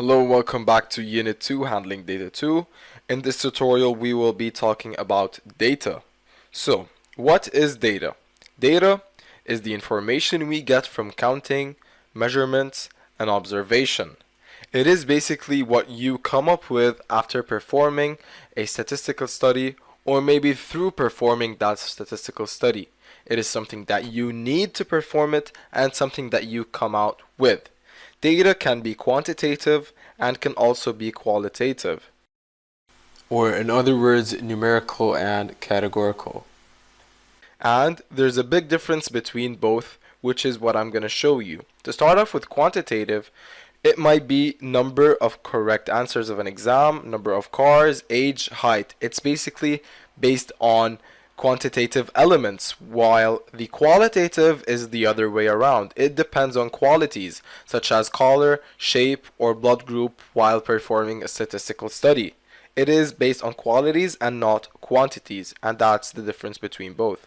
Hello, welcome back to Unit 2, Handling Data 2. In this tutorial, we will be talking about data. So, what is data? Data is the information we get from counting, measurements, and observation. It is basically what you come up with after performing a statistical study or maybe through performing that statistical study. It is something that you need to perform it and something that you come out with. Data can be quantitative and can also be qualitative. Or in other words, numerical and categorical. And there's a big difference between both, which is what I'm going to show you. To start off with quantitative, it might be number of correct answers of an exam, number of cars, age, height. It's basically based on quantitative elements, while the qualitative is the other way around. It depends on qualities, such as color, shape, or blood group while performing a statistical study. It is based on qualities and not quantities, and that's the difference between both.